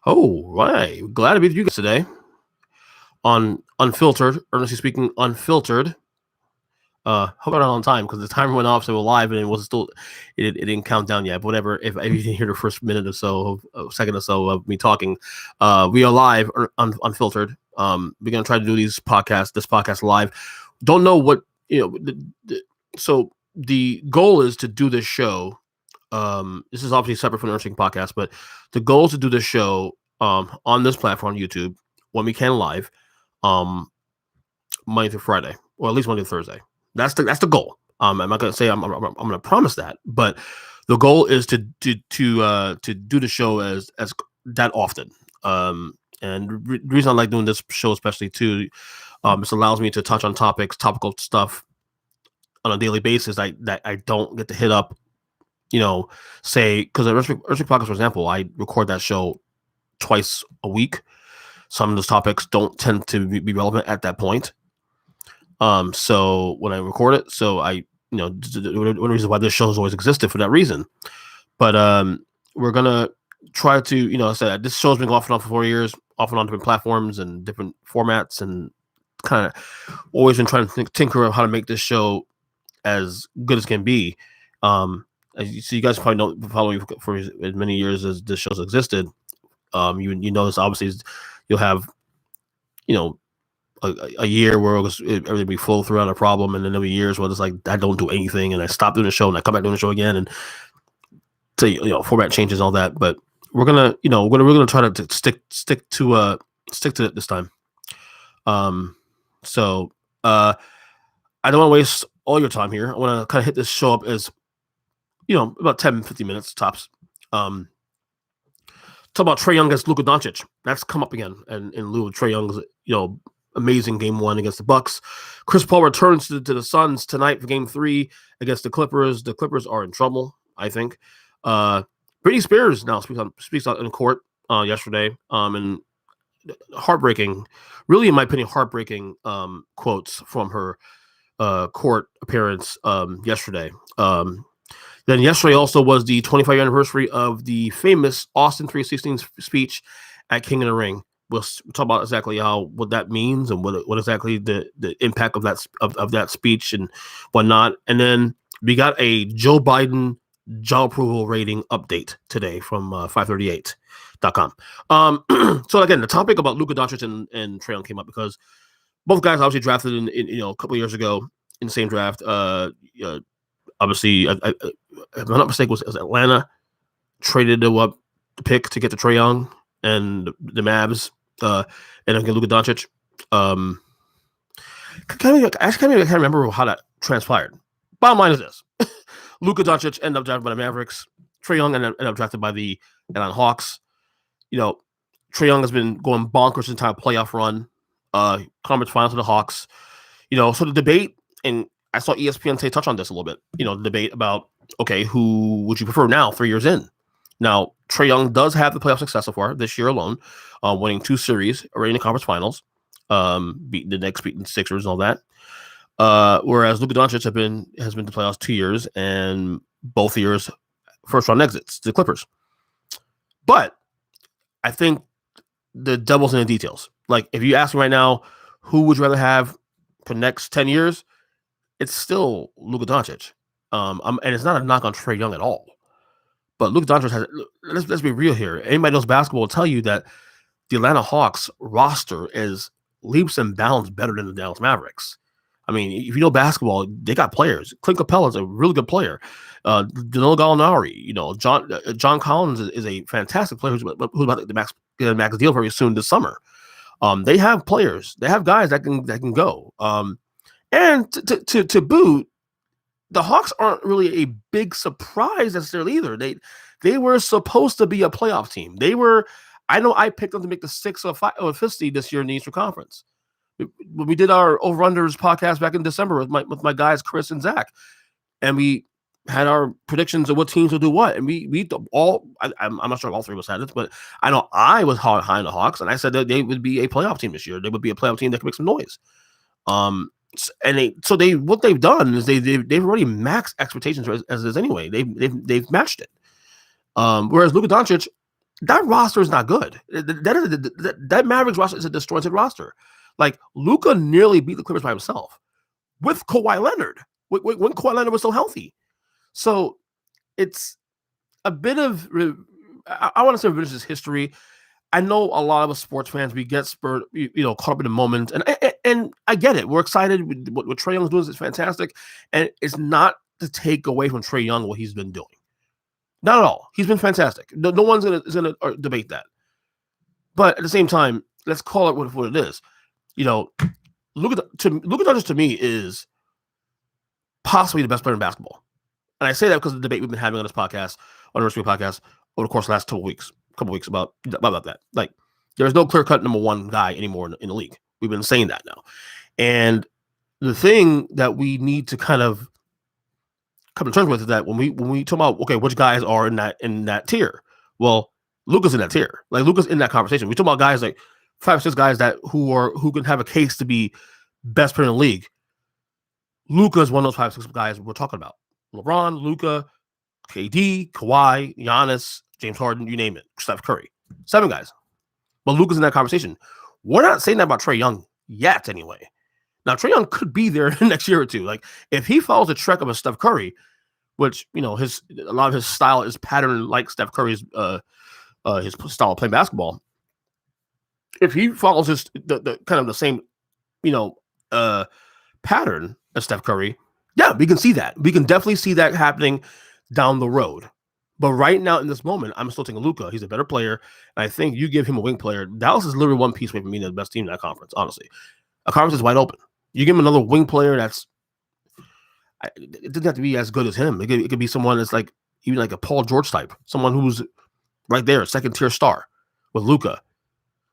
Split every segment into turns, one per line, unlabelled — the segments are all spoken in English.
Oh, right. Glad to be with you guys today on Unfiltered, Earnestly Speaking, Unfiltered. Hope I got on time because the timer went off, so we're live and it didn't count down yet. But whatever, if you didn't hear the first minute or so, a second or so of me talking, we are live, Unfiltered. We're gonna try to do this podcast live. Don't know what so the goal is to do this show. This is obviously separate from the Earnestly podcast, but the goal is to do this show on this platform, YouTube, when we can live, Monday through Friday, or at least Monday through Thursday. That's the goal. I'm not gonna say I'm gonna promise that, but the goal is to do the show as that often. And the reason I like doing this show, especially too, this allows me to touch on topical stuff on a daily basis that I don't get to hit up. Say, because Earthly Podcast, for example, I record that show twice a week. Some of those topics don't tend to be relevant at that point. So when I record it, so I, one of the reasons why this show has always existed for that reason. But we're gonna try to, I said this show's been off and on for 4 years, off and on different platforms and different formats, and kind of always been trying to tinker of how to make this show as good as can be. So you guys probably know, following for as many years as this show's existed. You notice obviously you'll have, a year where everything be flow throughout a problem, and then there'll be years where it's like I don't do anything and I stop doing the show and I come back doing the show again, and so format changes, all that. But we're gonna try to stick to it this time. So I don't want to waste all your time here. I want to kind of hit this show up as about 10-15 minutes tops. Talk about Trae Young against Luka Doncic. That's come up again, and in lieu of Trae Young's amazing Game 1 against the Bucks. Chris Paul returns to the Suns tonight for Game 3 against the Clippers. The Clippers are in trouble, I think. Britney Spears now speaks out in court yesterday, and heartbreaking, really in my opinion, heartbreaking quotes from her court appearance yesterday. Then yesterday also was the 25-year anniversary of the famous Austin 316 speech at King of the Ring. We'll talk about exactly what that means and what exactly the impact of that speech and whatnot. And then we got a Joe Biden job approval rating update today from 538.com. So again, the topic about Luka Doncic and Trae Young came up because both guys obviously drafted in a couple of years ago in the same draft. Obviously, if I'm not mistaken, was Atlanta traded the pick to get to Trae Young and the Mavs, and then get Luka Doncic. I can't remember how that transpired. Bottom line is this: Luka Doncic ended up drafted by the Mavericks. Trae Young ended up drafted by the Atlanta Hawks. Trae Young has been going bonkers his entire playoff run. Conference finals to the Hawks. So the debate, and I saw ESPN touch on this a little bit. The debate about, okay, who would you prefer now, 3 years in? Now, Trae Young does have the playoff success so far this year alone, winning 2 series already in the conference finals, beating the Knicks, beating the Sixers, and all that. Whereas Luka Doncic has been to playoffs 2 years, and both years first round exits to the Clippers. But I think the devil's in the details. Like, if you ask me right now, who would you rather have for the next 10 years? It's still Luka Doncic. And it's not a knock on Trae Young at all. But Luka Doncic has, let's be real here. Anybody knows basketball will tell you that the Atlanta Hawks roster is leaps and bounds better than the Dallas Mavericks. I mean, if you know basketball, they got players. Clint Capella is a really good player. Danilo Gallinari, John Collins is a fantastic player who's about to get a max deal very soon this summer. They have players. They have guys that can go. And to boot, the Hawks aren't really a big surprise necessarily either. They were supposed to be a playoff team. I know I picked them to make the 6th or 5th seed this year in the Eastern Conference. When we did our over-unders podcast back in December with my guys Chris and Zach, and we had our predictions of what teams will do what, and we all, I'm not sure if all three of us had it, but I know I was high on the Hawks, and I said that they would be a playoff team this year. They would be a playoff team that could make some noise. And what they've done is they've already maxed expectations as is anyway. They've matched it. Whereas Luka Doncic, that roster is not good. That Mavericks roster is a disjointed roster. Like, Luka nearly beat the Clippers by himself with Kawhi Leonard when Kawhi Leonard was still healthy. So it's a bit of, I want to say, revisionist history. I know a lot of us sports fans, we get spurred, caught up in the moment, and I get it. We're excited. What Trae Young is doing is fantastic, and it's not to take away from Trae Young what he's been doing. Not at all. He's been fantastic. No one's gonna debate that. But at the same time, let's call it what it is. Luka Doncic to me is possibly the best player in basketball, and I say that because of the debate we've been having on this podcast, on the Earnestly podcast, over the course of the last couple weeks about that. Like, there's no clear-cut number one guy anymore in the league. We've been saying that now, and the thing that we need to kind of come to terms with is that when we talk about, okay, which guys are in that tier, well, Luka's in that tier. Like, Luka's in that conversation. We talk about guys like 5 or 6 guys who can have a case to be best player in the league. Luka is one of those 5 or 6 guys we're talking about. LeBron, Luka, KD, Kawhi, Giannis, James Harden, you name it, Steph Curry. 7 guys. But Luka's in that conversation. We're not saying that about Trae Young yet, anyway. Now, Trae Young could be there next year or two. Like, if he follows the trek of a Steph Curry, which, a lot of his style is patterned like Steph Curry's his style of playing basketball. If he follows the kind of the same, pattern as Steph Curry, yeah, we can see that. We can definitely see that happening down the road. But right now, in this moment, I'm still taking Luka. He's a better player. And I think you give him a wing player. Dallas is literally one piece away from being the best team in that conference, honestly. A conference is wide open. You give him another wing player it doesn't have to be as good as him. It could be someone that's like, even like a Paul George type, someone who's right there, second tier star with Luka.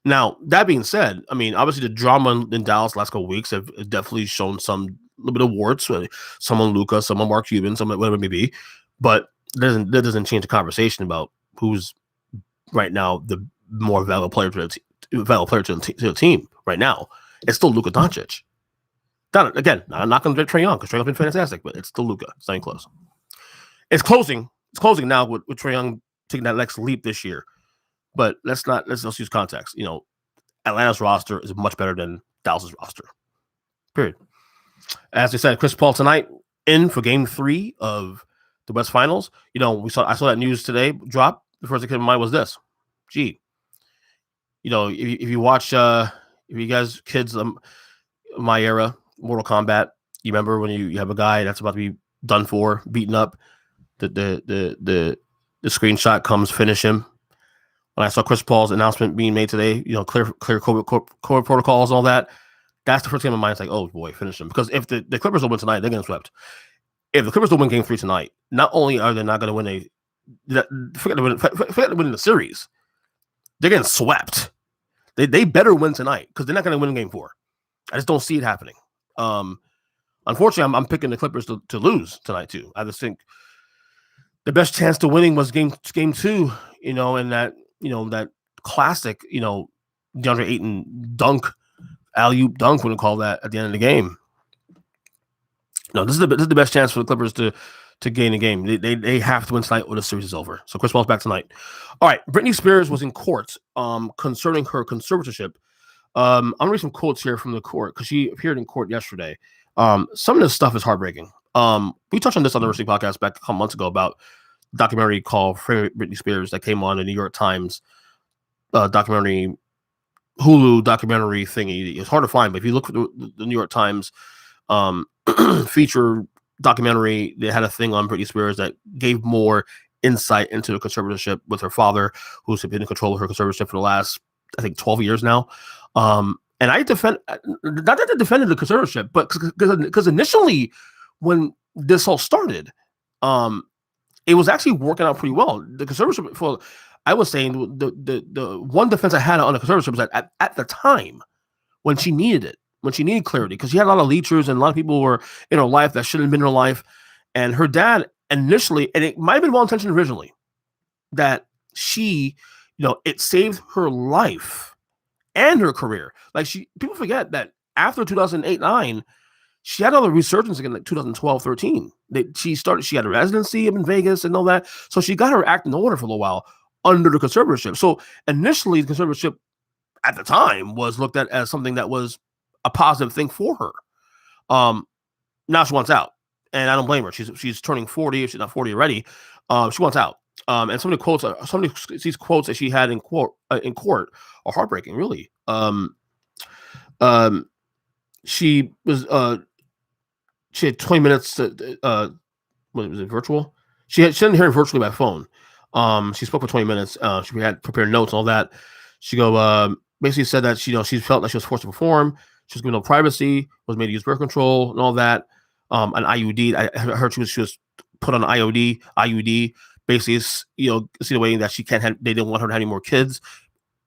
Now, that being said, I mean, obviously the drama in Dallas the last couple of weeks have definitely shown some little bit of warts. Some on Luka, some on Mark Cuban, some whatever it may be. But that doesn't change the conversation about who's right now the more valuable player to the team right now. It's still Luka Doncic. Again, I'm not going to Trae Young because Trae Young's been fantastic, but it's still Luka. It's not even close. It's closing. It's closing now with Trae Young taking that next leap this year. But let's use context. Atlanta's roster is much better than Dallas's roster. Period. As I said, Chris Paul tonight in for Game 3 of the West Finals. I saw that news today drop. The first thing that came to mind was this. Gee, if you watch, if you guys kids, my era, Mortal Kombat, you remember when you have a guy that's about to be done for, beaten up, the screenshot comes, finish him. When I saw Chris Paul's announcement being made today, clear COVID protocols and all that, that's the first thing in my mind. It's like, oh boy, finish him. Because if the Clippers don't win tonight, they're getting swept. If the Clippers don't win Game 3 tonight, not only are they not going to win forget to win the series, they're getting swept. They better win tonight because they're not going to win Game 4. I just don't see it happening. Unfortunately, I'm picking the Clippers to lose tonight too. I just think the best chance to winning was game 2. And that classic, DeAndre Ayton dunk, alley-oop dunk, when we call that, at the end of the game. No, this is the best chance for the Clippers to gain a game. They have to win tonight or the series is over. So Chris Paul's back tonight. All right, Britney Spears was in court concerning her conservatorship. I'm gonna read some quotes here from the court because she appeared in court yesterday. Some of this stuff is heartbreaking. We touched on this on the Earnestly podcast back a couple months ago about a documentary called Britney Spears that came on the New York Times documentary, Hulu documentary thingy. It's hard to find, but if you look for the New York Times feature documentary, they had a thing on Britney Spears that gave more insight into the conservatorship with her father, who's been in control of her conservatorship for the last, I think, 12 years now. And I defend, not that I defended the conservatorship, but because initially when this all started, it was actually working out pretty well. The conservatorship, I was saying the one defense I had on the conservatorship was that at the time when she needed it, when she needed clarity, because she had a lot of leechers and a lot of people were in her life that shouldn't have been in her life. And her dad initially, and it might have been well-intentioned originally, that she, it saved her life and her career. Like people forget that after 2008-9, she had another resurgence again, like 2012-13. She had a residency in Vegas and all that. So she got her act in order for a little while. under the conservatorship. So initially, the conservatorship at the time was looked at as something that was a positive thing for her. Now she wants out, and I don't blame her. She's turning 40. If she's not 40 already, she wants out. And some of these quotes that she had in court are heartbreaking. Really. She had 20 minutes to what was it, virtual? She didn't hear it virtually by phone. She spoke for 20 minutes. She had prepared notes and all that. She basically said that she felt like she was forced to perform. She was given no privacy, was made to use birth control and all that. An IUD. I heard she was put on an IUD. Basically, insinuating that she can't have. They didn't want her to have any more kids,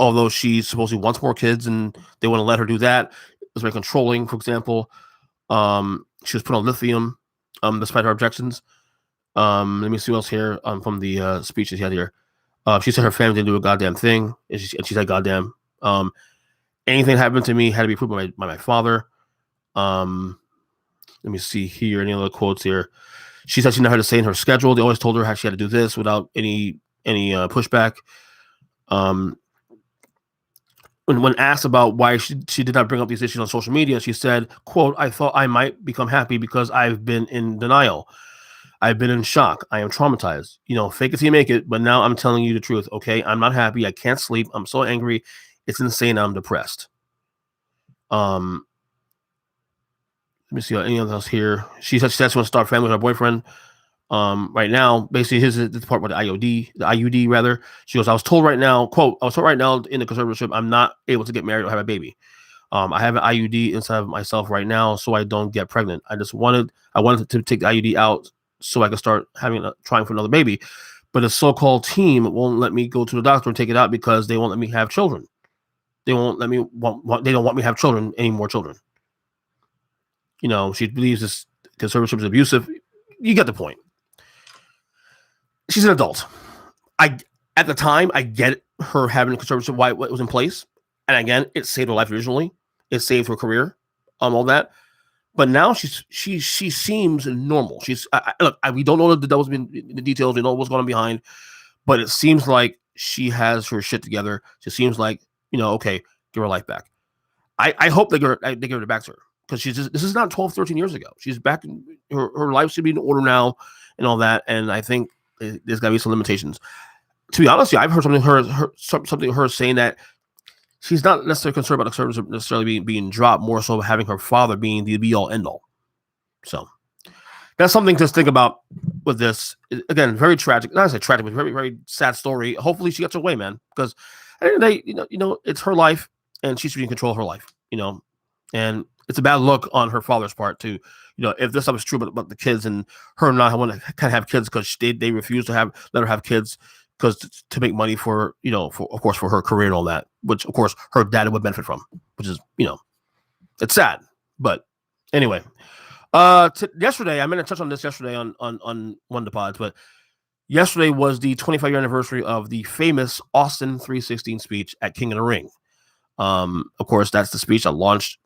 although she supposedly wants more kids, and they want to let her do that. It was very controlling. For example, she was put on lithium, despite her objections. Let me see what else here from the speech that she had here. She said her family didn't do a goddamn thing, and she said, "Goddamn, anything happened to me had to be approved by my father." Let me see here. Any other quotes here? She said she never had to say in her schedule. They always told her how she had to do this without any pushback. When asked about why she did not bring up these issues on social media, she said, quote, "I thought I might become happy because I've been in denial. I've been in shock. I am traumatized. Fake it till you make it. But now I'm telling you the truth. Okay, I'm not happy. I can't sleep. I'm so angry. It's insane. I'm depressed." Let me see anything else here. She said she wants to start a family with her boyfriend. Right now, basically, here's the part with the IUD rather. She goes, "I was told right now, quote, I was told right now in the conservatorship, I'm not able to get married or have a baby. I have an IUD inside of myself right now, so I don't get pregnant. I wanted to take the IUD out so I could start trying for another baby. But the so-called team won't let me go to the doctor and take it out because they won't let me have children. They won't let me they don't want me to have children, any more children. She believes this conservatorship is abusive. You get the point. She's an adult. At the time, I get her having a conservatorship, why it was in place. And again, it saved her life originally. It saved her career, all that. But now she seems normal. Look, we don't know the devil's been the details. We know what's going on behind, but it seems like she has her shit together. She seems like okay, give her life back. I hope they give it back to her because this is not 12, 13 years ago. She's back. Her life should be in order now and all that. And I think there's got to be some limitations. To be honest, I've heard something her saying that she's not necessarily concerned about the service necessarily being dropped, more so having her father being the be all end all. So that's something to think about with this. Again, very tragic. Not to say tragic, but very, very sad story. Hopefully she gets her way, man. Because at the end of the day, it's her life and she should be in control of her life, And it's a bad look on her father's part too. If this stuff is true about the kids and her not want to have kids because they refuse to let her have kids because to make money for of course for her career and all that, which of course her dad would benefit from, which is it's sad. But anyway, yesterday I meant to touch on this yesterday on one of the pods, but yesterday was the 25-year anniversary of the famous Austin 3:16 speech at King of the Ring. Of course, that's the speech that launched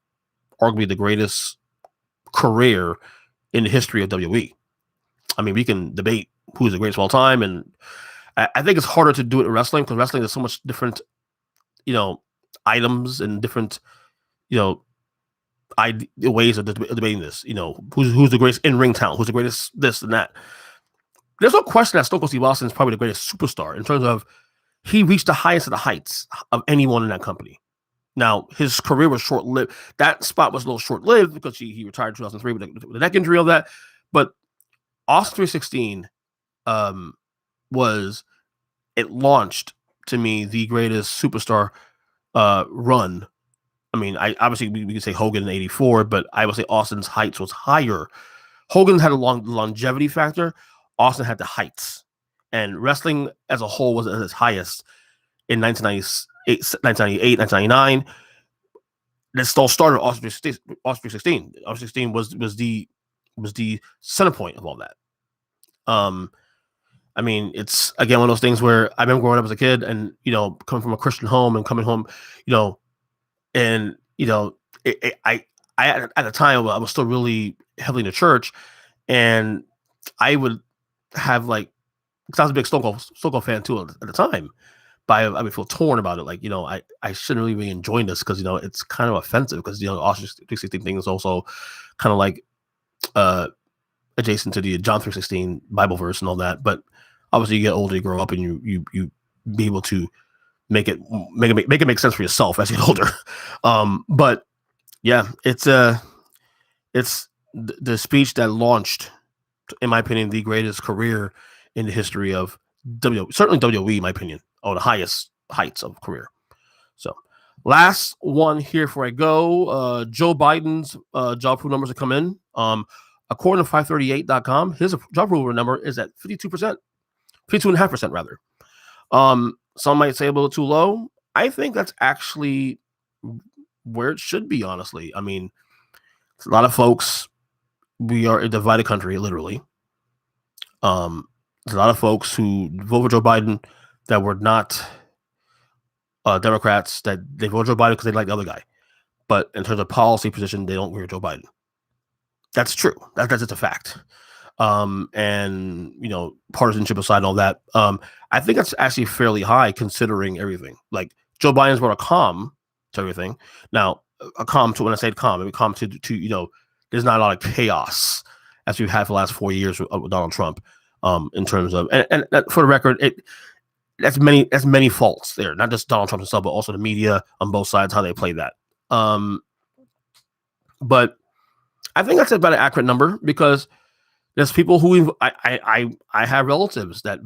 arguably the greatest career in the history of WWE. I mean, we can debate who's the greatest of all time, and I think it's harder to do it in wrestling because wrestling is so much different, items and different, ways of debating this. Who's the greatest in-ring talent? Who's the greatest this and that? There's no question that Stone Cold Steve Austin is probably the greatest superstar in terms of he reached the highest of the heights of anyone in that company. Now, his career was short-lived. That spot was a little short-lived because he retired in 2003 with a neck injury, all that. But Austin 3:16 it launched, to me, the greatest superstar run. I mean, obviously we can say Hogan in 84, but I would say Austin's heights was higher. Hogan had a longevity factor. Austin had the heights. And wrestling as a whole was at its highest in 1998, 1999. This all started Austin 3:16. Austin 3:16 was the center point of all that. I mean, it's again one of those things where I remember growing up as a kid and coming from a Christian home and coming home, and I at the time I was still really heavily in the church, and I would have like because I was a big Stone Cold fan too at the time. But I feel torn about it. Like, I shouldn't really be enjoying this because, it's kind of offensive because, Austin 316 thing is also kind of like adjacent to the John 316 Bible verse and all that. But obviously you get older, you grow up, and you be able to make it make sense for yourself as you get older. But yeah, it's the speech that launched, in my opinion, the greatest career in the history of certainly WWE, in my opinion, or the highest heights of career. So last one here before I go, Joe Biden's job approval numbers have come in. According to 538.com, his job approval number is at 52%, 52.5% rather. Some might say a little too low. I think that's actually where it should be, honestly. I mean, a lot of folks, we are a divided country, literally. There's a lot of folks who vote for Joe Biden that were not Democrats, that they vote Joe Biden because they like the other guy. But in terms of policy position, they don't agree with Joe Biden. That's true. That's just a fact. And, partisanship aside and all that, I think that's actually fairly high considering everything. Like, Joe Biden's brought a calm to everything. Now, a calm to, when I say calm, I mean calm to there's not a lot of chaos as we've had for the last 4 years with Donald Trump, in terms of, and for the record, that's many faults there, not just Donald Trump himself, but also the media on both sides, how they play that. But I think that's about an accurate number because there's people who I have relatives that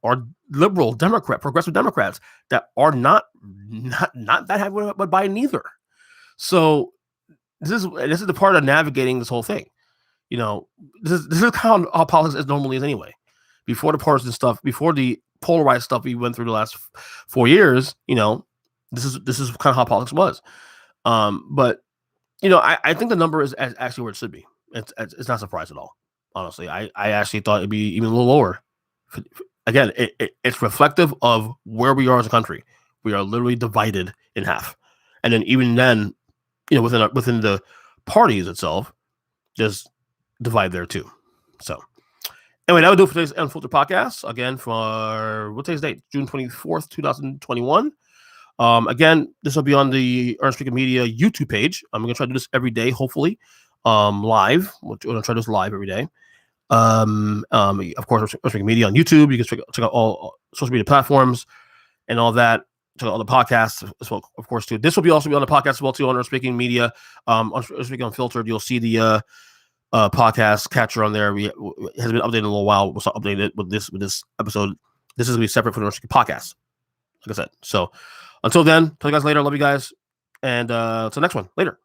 are liberal Democrat, progressive Democrats that are not that happy with Biden either. So this is the part of navigating this whole thing. This is how politics normally is anyway. Before the partisan stuff, before the polarized stuff we went through the last 4 years, this is kind of how politics was. But I think the number is actually where it should be. It's not surprised at all. Honestly, I actually thought it'd be even a little lower. Again, it's reflective of where we are as a country. We are literally divided in half, and then even then, within the parties itself, there's divide there too. So anyway, that would do it for today's Unfiltered podcast. Again, for what today's date, June 24th, 2021. Again, this will be on the Earnestly Media YouTube page. I'm going to try to do this every day, hopefully, live. We're going to try to do this live every day. Of course, Earnestly Media on YouTube. You can check out all social media platforms and all that. Check out all the podcasts as well, of course, too. This will also be on the podcast as well, too, on Earnestly Media. On Earnestly Unfiltered, you'll see the podcast catcher on there. It has been updated in a little while. We'll start updating it with this episode. This is going to be separate from the Earnestly podcast, like I said. So until then, talk to you guys later. Love you guys. And until next one. Later.